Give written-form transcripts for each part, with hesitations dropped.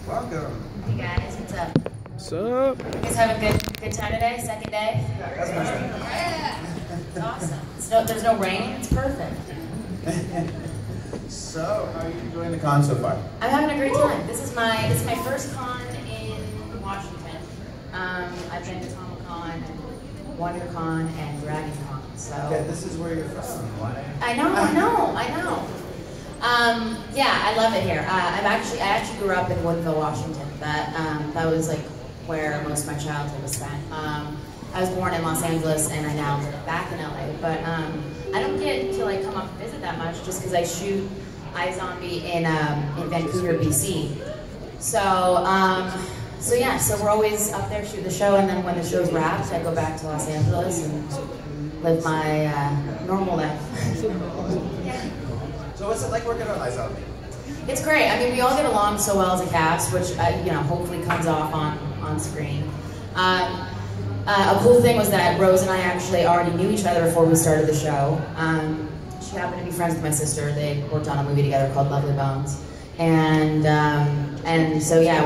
Welcome. Hey guys, what's up? What's up? You guys have a good time today? Second day? That's much better. It's awesome. There's no rain. It's perfect. So, how are you enjoying the con so far? I'm having a great time. This is my first con in Washington. I've been to Comic-Con, WonderCon, and DragonCon. So Okay, this is where you're from. Why? I know. Yeah, I love it here. I actually grew up in Woodville, Washington. That was like where most of my childhood was spent. I was born in Los Angeles, and I now live back in LA. But I don't get to like come up and visit that much, just because I shoot iZombie in Vancouver, BC. So yeah, so we're always up there shooting the show, and then when the show's wrapped, I go back to Los Angeles and live my normal life. Yeah. So what's it like working on iZombie? It's great. I mean, we all get along so well as a cast, which hopefully comes off on screen. A cool thing was that Rose and I actually already knew each other before we started the show. She happened to be friends with my sister. They worked on a movie together called Lovely Bones, and so yeah,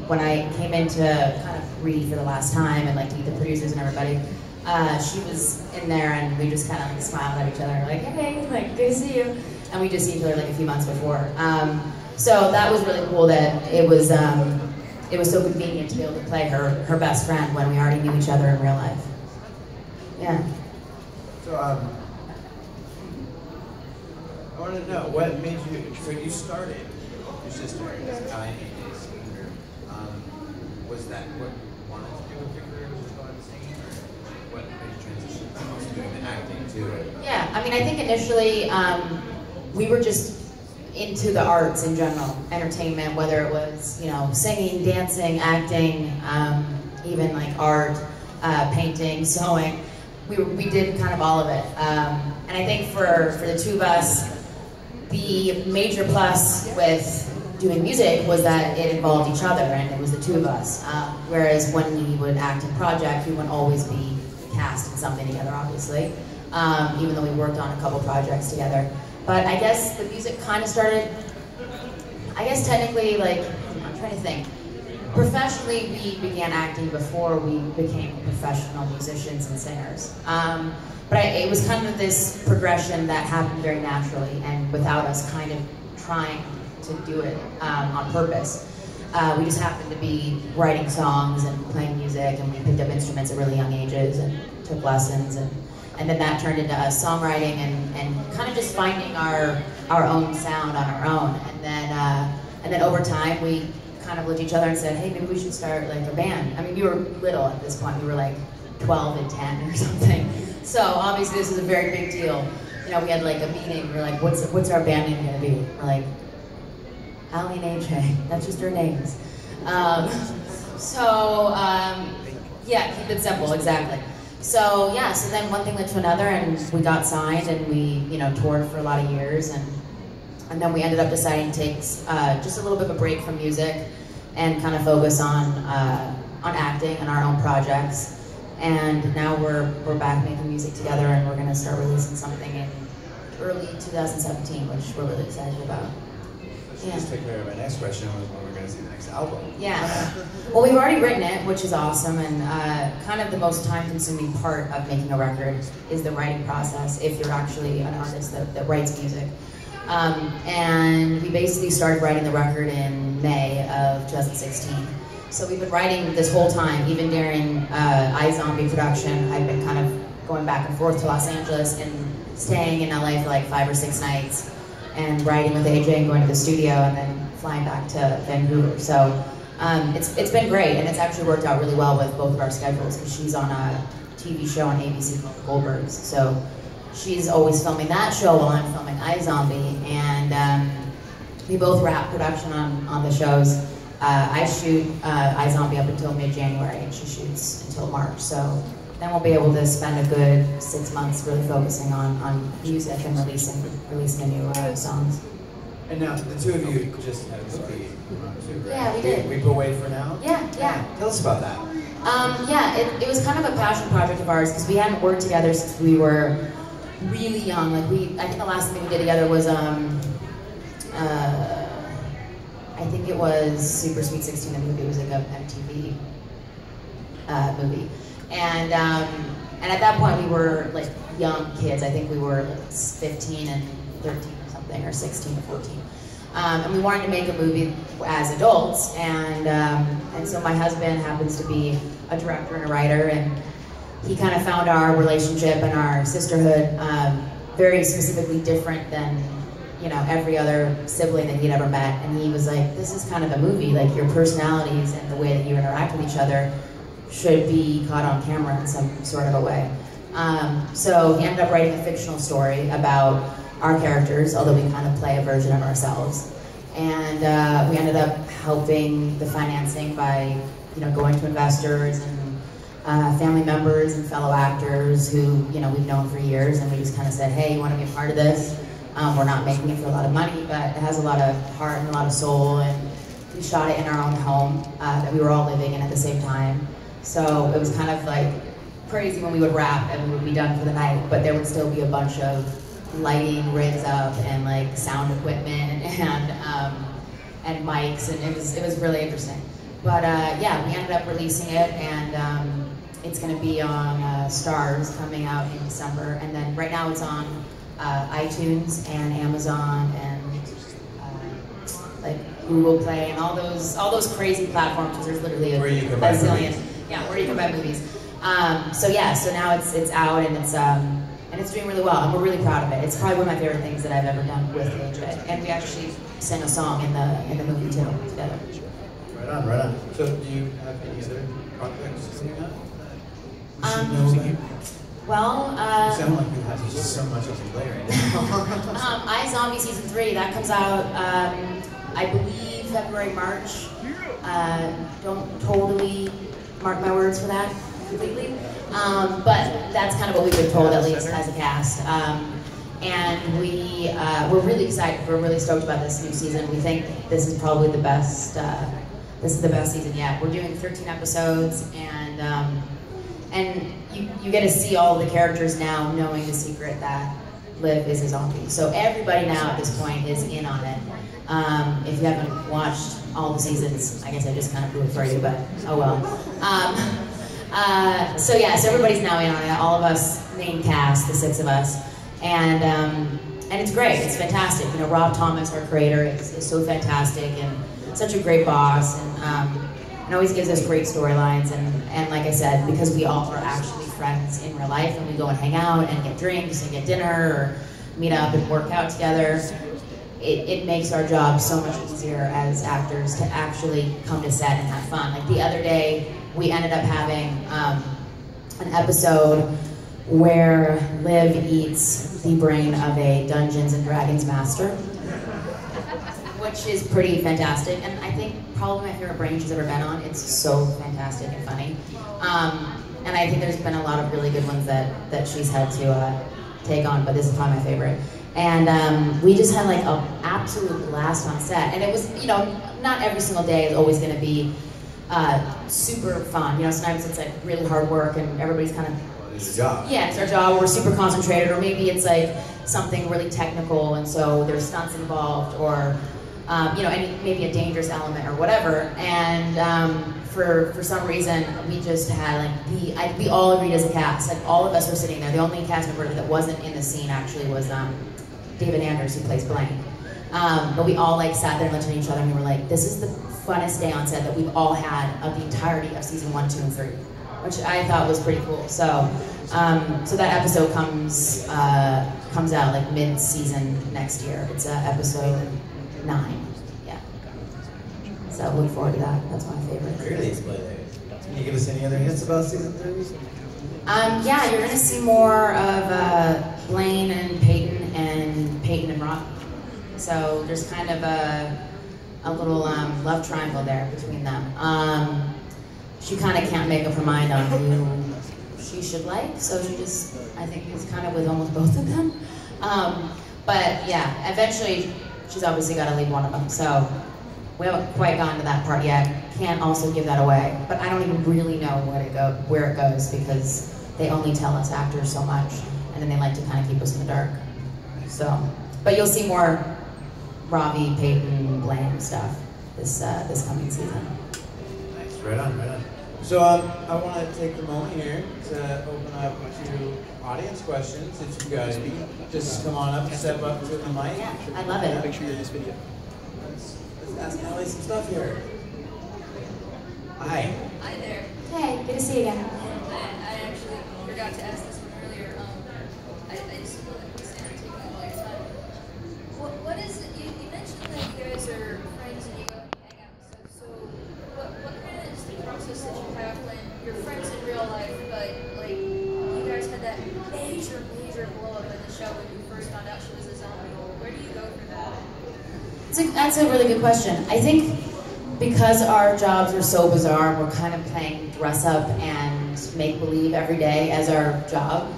when I came in to kind of read for the last time and like to meet the producers and everybody, she was in there, and we just kind of like smiled at each other, like, hey, like, good to see you. And we just seen each other like a few months before. So that was really cool that it was so convenient to be able to play her best friend when we already knew each other in real life. Yeah. So, I want to know, what made you, so you started your sister as Aly singer. Was that what you wanted to do with your career, was just going to singing, or what made you transition from also doing the acting too? Yeah, I mean, I think initially we were just into the arts in general, entertainment, whether it was, singing, dancing, acting, even like art, painting, sewing. We did kind of all of it. And I think for the two of us, the major plus with doing music was that it involved each other, and it was the two of us. Whereas when we would act in projects, we wouldn't always be cast in something together, obviously, even though we worked on a couple projects together. But I guess the music kind of started, I guess technically, like, I'm trying to think. Professionally, we began acting before we became professional musicians and singers. But it was kind of this progression that happened very naturally, and without us kind of trying to do it on purpose. We just happened to be writing songs and playing music, and we picked up instruments at really young ages and took lessons, and then that turned into us songwriting and kind of just finding our own sound on our own. And then over time, we kind of looked at each other and said, hey, maybe we should start like a band. I mean, we were little at this point. We were like 12 and 10 or something. So obviously this was a very big deal. We had like a meeting. We were like, what's our band name gonna be? We're like, Aly and AJ. That's just our names. Yeah, keep it simple, exactly. So yeah, so then one thing led to another, and we got signed, and we toured for a lot of years, and then we ended up deciding to take just a little bit of a break from music and kind of focus on acting and our own projects. And now we're back making music together, and we're gonna start releasing something in early 2017, which we're really excited about. Yeah. Just take care of my next question, was when we're going to see the next album. Yeah. Well, we've already written it, which is awesome, and kind of the most time-consuming part of making a record is the writing process, if you're actually an artist that writes music. And we basically started writing the record in May of 2016. So we've been writing this whole time, even during iZombie production. I've been kind of going back and forth to Los Angeles and staying in LA for like 5 or 6 nights, and writing with AJ and going to the studio, and then flying back to Vancouver. So it's been great, and it's actually worked out really well with both of our schedules, because she's on a TV show on ABC called The Goldbergs. So she's always filming that show while I'm filming iZombie, and we both wrap production on the shows. I shoot iZombie up until mid-January, and she shoots until March. So then we'll be able to spend a good 6 months really focusing on music and releasing new songs. And now, the two of you just had a movie. Yeah, we did. We Put Away for Now? Yeah. Tell us about that. Yeah, it was kind of a passion project of ours, because we hadn't worked together since we were really young. Like I think the last thing we did together was, I I think it was Super Sweet 16, the movie. It was like a MTV movie. And at that point we were like young kids. I think we were like 15 and 13 or something, or 16 or 14. And we wanted to make a movie as adults, and so my husband happens to be a director and a writer, and he kind of found our relationship and our sisterhood very specifically different than, you know, every other sibling that he'd ever met. And he was like, this is kind of a movie, like your personalities and the way that you interact with each other should be caught on camera in some sort of a way. So he ended up writing a fictional story about our characters, although we kind of play a version of ourselves. And we ended up helping the financing by, you know, going to investors and family members and fellow actors who, you know, we've known for years, and we just kind of said, hey, you want to be a part of this? We're not making it for a lot of money, but it has a lot of heart and a lot of soul, and we shot it in our own home that we were all living in at the same time. So it was kind of like crazy when we would wrap and we would be done for the night, but there would still be a bunch of lighting rigs up and like sound equipment and mics, and it was really interesting. But yeah, we ended up releasing it, and it's going to be on Stars coming out in December, and then right now it's on iTunes and Amazon and like Google Play and all those crazy platforms, because there's literally a zillion. Yeah, where you can buy movies. So yeah, so now it's out, and it's doing really well, and we're really proud of it. It's probably one of my favorite things that I've ever done with AJ, and we actually sang a song in the movie too together. Right on, right on. So do you have any other projects coming up? Well, you sound like you have just so much on your plate right now. iZombie Season 3, that comes out, I believe, February, March. Don't totally mark my words for that completely. But that's kind of what we've been told, at least as a cast. And we're really excited. We're really stoked about this new season. We think this is probably the best. This is the best season yet. We're doing 13 episodes, and you get to see all the characters now, knowing the secret that Liv is a zombie. So everybody now at this point is in on it. If you haven't watched all the seasons, I guess I just kind of blew it for you, but oh well. So yeah, so everybody's now in on it. All of us, main cast, the 6 of us, and it's great. It's fantastic. You know, Rob Thomas, our creator, is so fantastic and such a great boss, and always gives us great storylines. And like I said, because we all are actually friends in real life, and we go and hang out and get drinks and get dinner or meet up and work out together, it makes our job so much easier as actors to actually come to set and have fun. Like the other day, we ended up having an episode where Liv eats the brain of a Dungeons and Dragons master, which is pretty fantastic, and I think probably my favorite brain she's ever been on. It's so fantastic and funny, and I think there's been a lot of really good ones that she's had to take on, but this is probably my favorite. And we just had like an absolute blast on set, and it was, you know, not every single day is always going to be super fun. You know, sometimes it's like really hard work, and everybody's kind of, it's a job. Yeah, it's our job. We're super concentrated, or maybe it's like something really technical, and so there's stunts involved, or you know, maybe a dangerous element or whatever. And for some reason, we just had like we all agreed as a cast. Like all of us were sitting there. The only cast member that wasn't in the scene actually was David Anders, who plays Blaine. But we all like sat there and looked at each other, and we were like, "This is the funnest day on set that we've all had of the entirety of season 1, 2, and 3," which I thought was pretty cool. So, so that episode comes out like mid-season next year. It's episode 9. Yeah. So look forward to that. That's my favorite. Really explain it. Can you give us any other hints about season 3? Yeah, you're gonna see more of Blaine and Peyton and Robbie. So there's kind of a little love triangle there between them. She kind of can't make up her mind on who she should like, so she just, I think, is kind of with almost both of them. But yeah, eventually she's obviously got to leave one of them, so we haven't quite gotten to that part yet. Can't also give that away, but I don't even really know where it goes, because they only tell us actors so much, and then they like to kind of keep us in the dark. So, but you'll see more Robbie, Peyton, Blaine stuff this coming season. Nice, right on, right on. So I want to take the moment here to open up to audience questions. If you guys just come on up and step up to the mic. Yeah, I love it. Make sure you're in this video. Let's ask Aly some stuff here. Hi. Hi there. Hey, good to see you again. I actually forgot to ask this one earlier. I just feel like this taking all your time. What is it? You mentioned that you guys are friends and you go and hang out and stuff. So what kind of is the process that you have when you're friends in real life, but like you guys had that major blow up in the show when you first found out she was a zombie? Where do you go for that? That's a really good question. I think because our jobs are so bizarre, we're kind of playing dress up and make believe every day as our job.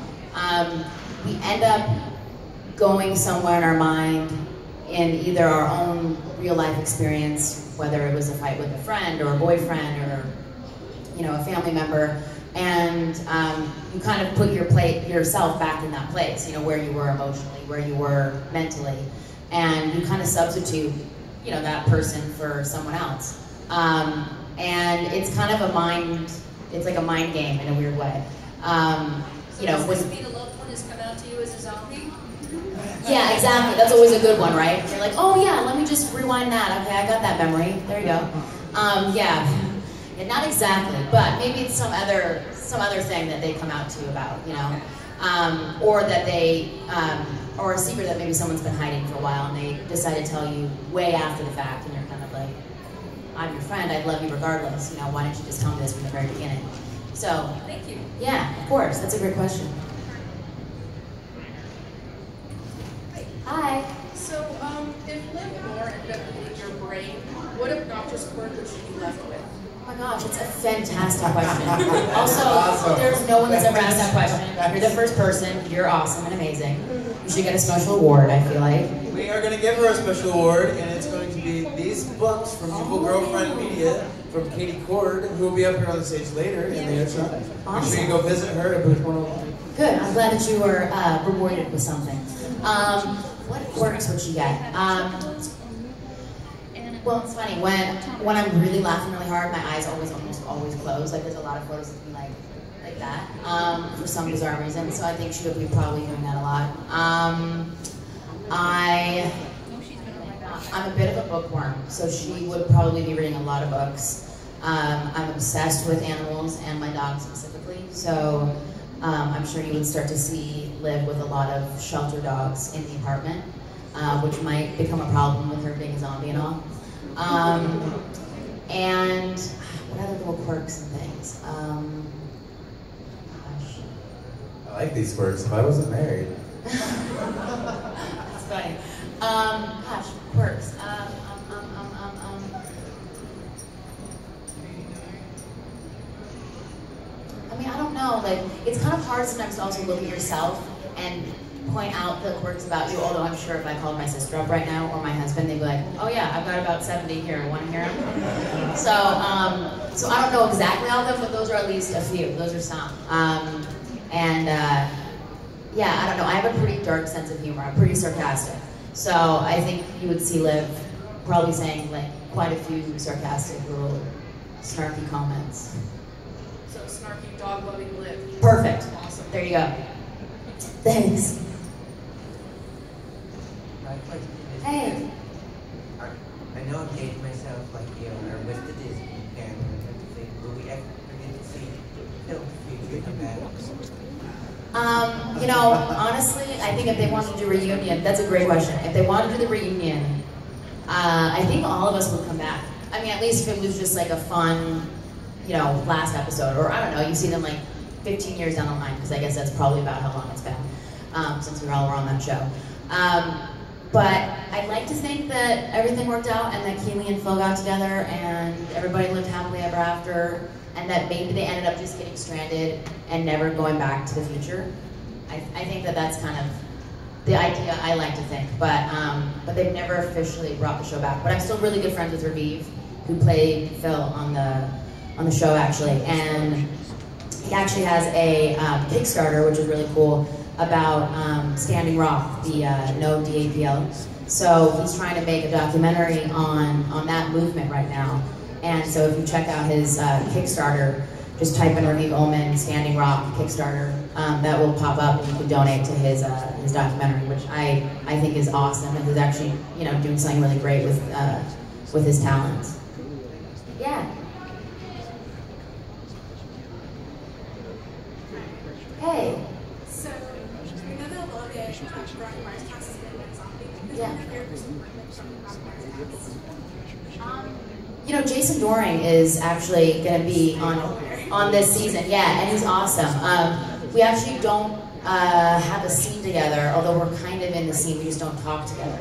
We end up going somewhere in our mind in either our own real life experience, whether it was a fight with a friend or a boyfriend or a family member, and you kind of put yourself back in that place, where you were emotionally, where you were mentally, and you kind of substitute that person for someone else. And it's kind of it's like a mind game in a weird way. So does this mean a loved one has come out to you as a zombie? Yeah, exactly. That's always a good one, right? You're like, oh yeah, let me just rewind that. Okay, I got that memory. There you go. Yeah, not exactly, but maybe it's some other thing that they come out to you about, or that or a secret that maybe someone's been hiding for a while and they decide to tell you way after the fact, and you're kind of like, I'm your friend, I'd love you regardless, why didn't you just tell me this from the very beginning? So, thank you. Yeah, of course, that's a great question. Hi. So, if Liv and Laura ended up eating your brain, what obnoxious quirk would you be left with? Oh my gosh, it's a fantastic question. Also, there's no one that's ever asked that question. You're the first person. You're awesome and amazing. You should get a special award, I feel like. We are going to give her a special award, and it's going to be these books from Evil Girlfriend Media from Katie Cord, who will be up here on the stage later in the intro. Awesome. Make sure you go visit her at booth 101. Good. I'm glad that you were rewarded with something. What quirks would you get? Well, it's funny, when I'm really laughing really hard, my eyes almost always close. Like, there's a lot of photos of me like that, for some bizarre reason. So I think she would be probably doing that a lot. I'm a bit of a bookworm, so she would probably be reading a lot of books. I'm obsessed with animals and my dog specifically, so I'm sure you would start to see Liv with a lot of shelter dogs in the apartment, which might become a problem with her being a zombie and all. And what other little quirks and things? Gosh. I like these quirks. If I wasn't married. That's funny. Gosh, quirks. I mean, I don't know. Like, it's kind of hard sometimes to also look at yourself and point out the quirks about you, although I'm sure if I called my sister up right now or my husband, they'd be like, oh yeah, I've got about 70 here, want to hear them? So I don't know exactly all of them, but those are at least a few. Those are some. Yeah, I don't know, I have a pretty dark sense of humor. I'm pretty sarcastic. So I think you would see Liv probably saying like quite a few sarcastic little snarky comments. So, snarky, dog-loving Liv. Perfect. Awesome. There you go. Thanks. Hey. I know I've dated myself like you or with the Disney and everything. Will we ever get to see film future come back? Honestly, I think if they wanted to do a reunion, that's a great question. If they wanted to do the reunion, I think all of us would come back. I mean, at least if it was just like a fun, last episode, or I don't know, you see them like 15 years down the line, because I guess that's probably about how long it's been since we all were on that show. But I'd like to think that everything worked out and that Keely and Phil got together and everybody lived happily ever after, and that maybe they ended up just getting stranded and never going back to the future. I think that that's kind of the idea I like to think, but they've never officially brought the show back. But I'm still really good friends with Raviv, who played Phil on the show actually, and he actually has a Kickstarter, which is really cool, about Standing Rock, the no DAPL. So he's trying to make a documentary on that movement right now. And so if you check out his Kickstarter, just type in Raul Ullman Standing Rock Kickstarter, that will pop up and you can donate to his documentary, which I think is awesome, and he's actually, you know, doing something really great with his talents. Yeah. Hey. So, we know that a lot of the Veronica Mars cast has been in zombie. Yeah. From You know, Jason Doring is actually going to be on this season. Yeah, and he's awesome. We actually don't have a scene together, although we're kind of in the scene. We just don't talk together.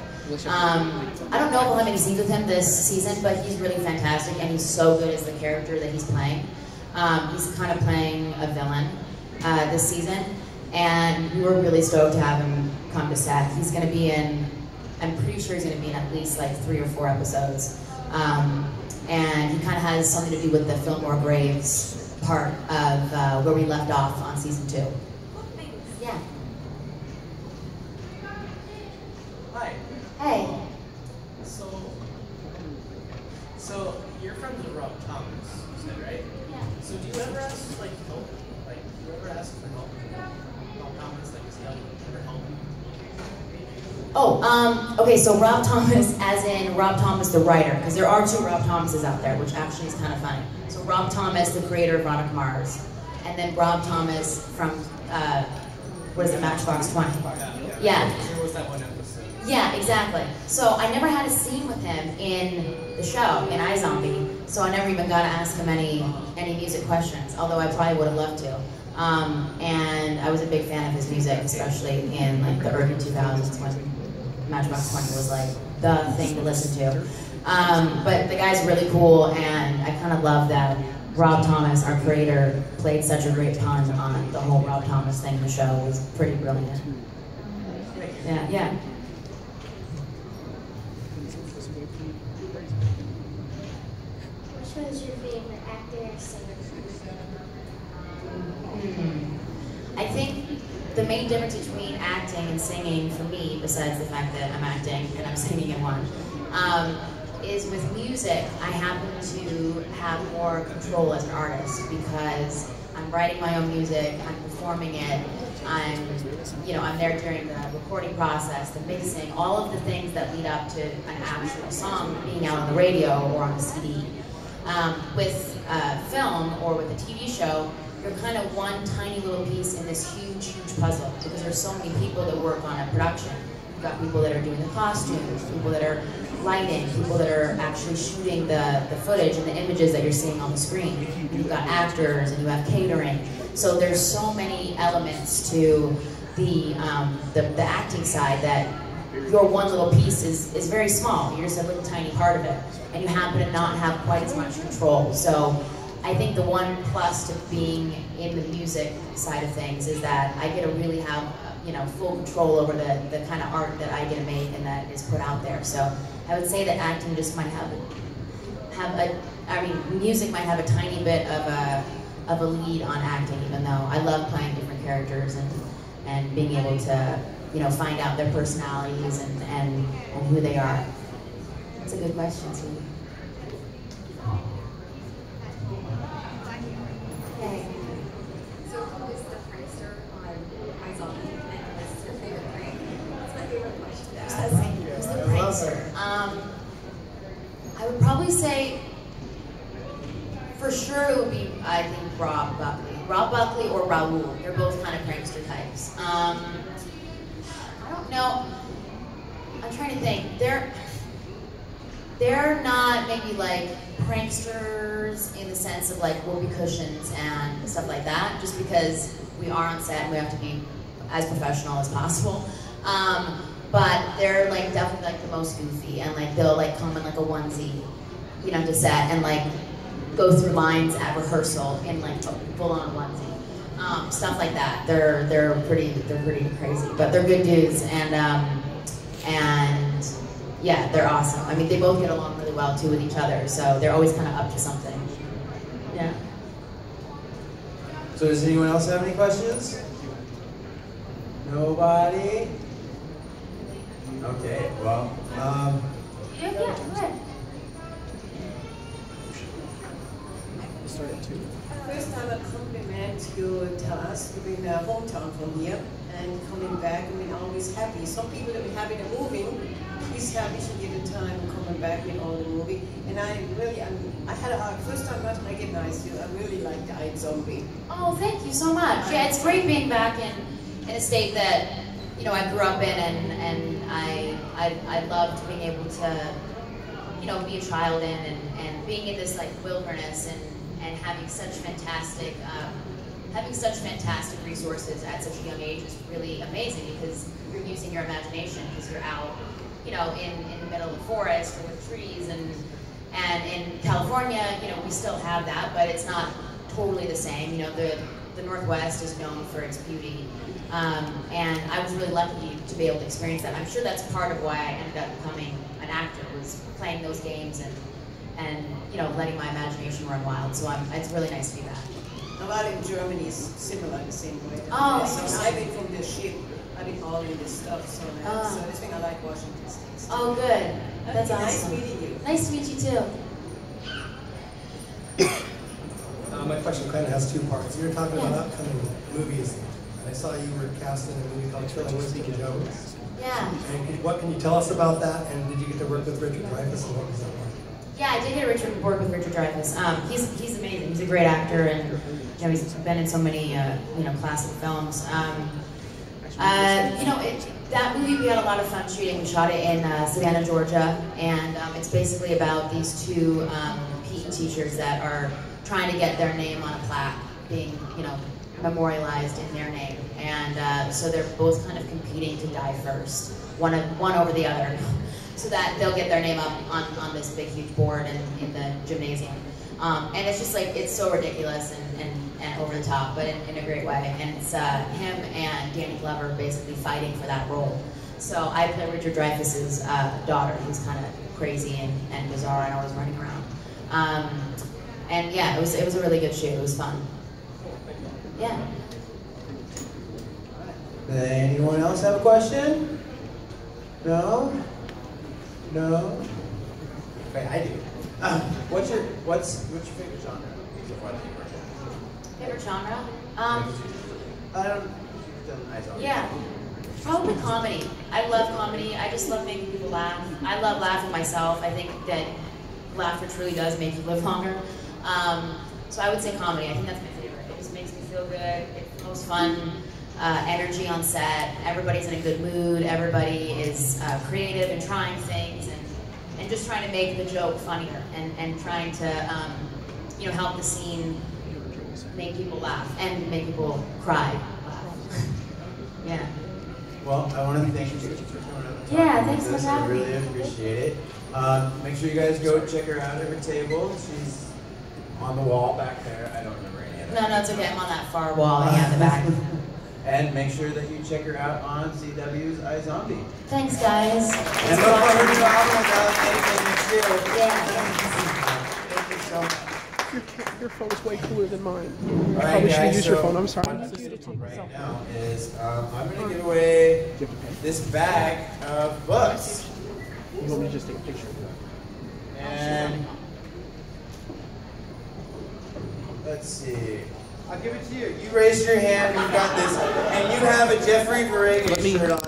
I don't know if we'll have any scenes with him this season, but he's really fantastic, and he's so good as the character that he's playing. He's kind of playing a villain this season, and we were really stoked to have him come to set. He's going to be in, I'm pretty sure he's going to be in at least like 3 or 4 episodes. And he kind of has something to do with the Fillmore Graves part of where we left off on season 2. Yeah. Hi. Hey. So you're friends with Rob Thomas, you said, right? Yeah. So do you ever ask like help? Like, do you ever ask for help? Rob Thomas, like, is he ever help you? Oh, okay, so Rob Thomas, as in Rob Thomas the writer, because there are 2 Rob Thomases out there, which actually is kind of funny. So Rob Thomas, the creator of Veronica Mars, and then Rob Thomas from, what is it, Matchbox 20? Yeah. There was that one episode. Yeah, exactly. So I never had a scene with him in the show, in iZombie, so I never even got to ask him any music questions, although I probably would have loved to. And I was a big fan of his music, especially in like the early 2000s when Matchbox 20 was like the thing to listen to. But the guy's really cool, and I kind of love that Rob Thomas, our creator, played such a great pun on the whole Rob Thomas thing in the show. It was pretty brilliant. Yeah, yeah. Which one's your favorite actor or singer? I think the main difference between acting and singing for me, besides the fact that I'm acting and I'm singing in one, is with music, I happen to have more control as an artist because I'm writing my own music, I'm performing it, I'm there during the recording process, the mixing, all of the things that lead up to an actual song being out on the radio or on the CD. With film or with a TV show, you're kind of one tiny little piece in this huge, huge puzzle because there's so many people that work on a production. You've got people that are doing the costumes, people that are lighting, people that are actually shooting the footage and the images that you're seeing on the screen. You've got actors and you have catering. So there's so many elements to the acting side that your one little piece is very small. You're just a little tiny part of it. And you happen to not have quite as much control. So I think the one plus to being in the music side of things is that I get to really have full control over the kind of art that I get to make and that is put out there. So I would say that acting just might music might have a tiny bit of a lead on acting, even though I love playing different characters and being able to find out their personalities and who they are. That's a good question, Sue. Okay. So who is the prankster on iZombie, and what's your favorite prank? That's my favorite question. Who's the prankster? I would probably say, for sure it would be, I think, Rob Buckley. Rob Buckley or Raul. They're both kind of prankster types. I don't know. I'm trying to think. They're not maybe like pranksters in the sense of like whoopee cushions and stuff like that, just because we are on set and we have to be as professional as possible. But they're like definitely like the most goofy, and like they'll like come in like a onesie, to set and like go through lines at rehearsal in like a full-on onesie, stuff like that. They're pretty crazy, but they're good dudes, and yeah, they're awesome. I mean, they both get along really well too with each other, so they're always kind of up to something. Yeah. So does anyone else have any questions? Nobody? Okay, well, Yeah, go ahead. First time a compliment your task, being a hometown from here and coming back. I mean, always happy. Some people that we have in a moving, he's happy to give the time coming back in all the movie. And I had a first time I recognized you. I really like the Iron Zombie. Oh, thank you so much. Yeah, it's great being back in a state that, you know, I grew up in, and I loved being able to, you know, be a child in, and being in this like wilderness and having such fantastic resources at such a young age is really amazing, because you're using your imagination, because you're out, you know, in the middle of the forest or with trees, and in California, you know, we still have that, but it's not totally the same. You know, the Northwest is known for its beauty, and I was really lucky to be able to experience that. I'm sure that's part of why I ended up becoming an actor, was playing those games and you know, letting my imagination run wild. So it's really nice to be back. A lot in Germany is similar the same way. Oh, so I've been from the ship. I've been all in this stuff. So this thing I like Washington State. Oh, good. That's awesome. Nice meeting you. Nice to meet you too. My question kind of has two parts. You were talking about upcoming movies, and I saw you were cast in a movie called Killing Winston Jones. Yeah. And what can you tell us about that? And did you get to work with Richard Dreyfuss, and what was that like? Yeah, I did get to work with Richard Dreyfuss. He's amazing. He's a great actor, and you know, he's been in so many you know, classic films. You know, that movie we had a lot of fun shooting. We shot it in Savannah, Georgia, and it's basically about these two PE teachers that are trying to get their name on a plaque, being, you know, memorialized in their name, and so they're both kind of competing to die first, one over the other, so that they'll get their name up on this big huge board in the gymnasium. And it's just like, it's so ridiculous and over the top, but in a great way. And it's him and Danny Glover basically fighting for that role. So I play Richard Dreyfuss's daughter, who's kind of crazy and bizarre and always running around. And yeah, it was a really good shoot. It was fun. Yeah. Anyone else have a question? No? No? Okay, I do. What's your favorite genre? Favorite genre? Yeah. Probably comedy. I love comedy. I just love making people laugh. I love laughing myself. I think that laughter truly does make you live longer. So I would say comedy. I think that's my favorite. It just makes me feel good. It's the most fun energy on set. Everybody's in a good mood. Everybody is creative and trying things and just trying to make the joke funnier and trying to you know, help the scene make people laugh and make people cry. Laugh. Yeah. Well, I want to thank you for coming up and talking Yeah, thanks with for us. I having me. really appreciate it. Make sure you guys go check her out at her table. She's on the wall back there. I don't remember any of that. No, it's okay. I'm on that far wall in the back. And make sure that you check her out on CW's iZombie. Thanks, guys. And look for her new album, Anything That's Yeah. Thank you so much. Your phone is way cooler than mine. All right, Probably should guys, use your so phone. I'm sorry. what I'm going to do right now is I'm going to give away this bag of books. You want me to just take a picture? And let's see. I'll give it to you. You raised your hand. You got this, and you have a Jeffrey Varega shirt on.